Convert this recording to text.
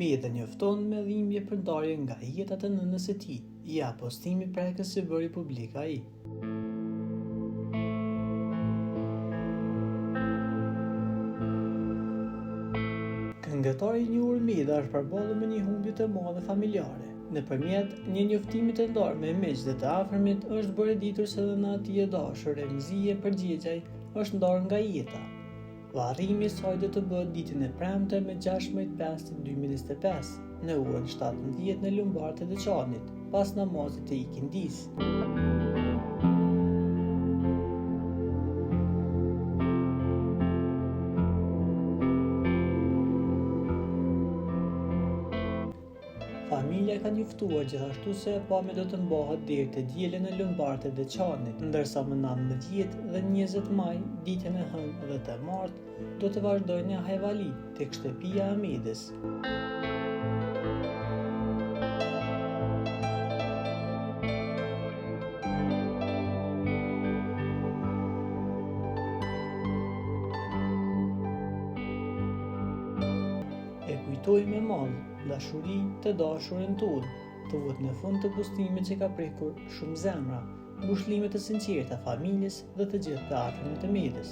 Medha njofton me dhimbje për ndarje nga jeta të nënës së tij, ja postimi prekës që bëri publik ai. Këngëtari i njohur Medha është përballur me një humbje të madhe familjare. Nëpërmjet një njoftimi të ndarë me miq dhe të afërmit është bërë ditur se dhëna e tij e dashur Remzie Përgjegjaj është ndarë nga jeta. Varrimi i saj do të bëhet ditën e premte me 16/5/2025 në orën 17 në Lumbartë të Deçanit, pas namazit të ikindis. Familja ka njoftuar gjithashtu se pamja do të mbahet deri te diela në Lumbartë të Deçanit, ndërsa më 19 dhe 20 maj, ditën e hënë dhe të martë, do të vazhdojnë në Hajvali tek shtëpia e Medës. E kujtoj me madh dashuri të dashurin tonë, thuhet në fund të postimit që ka prekur shumë zemra, ngushëllime të sinqerta familjes dhe të gjithë të afërmit të Medës.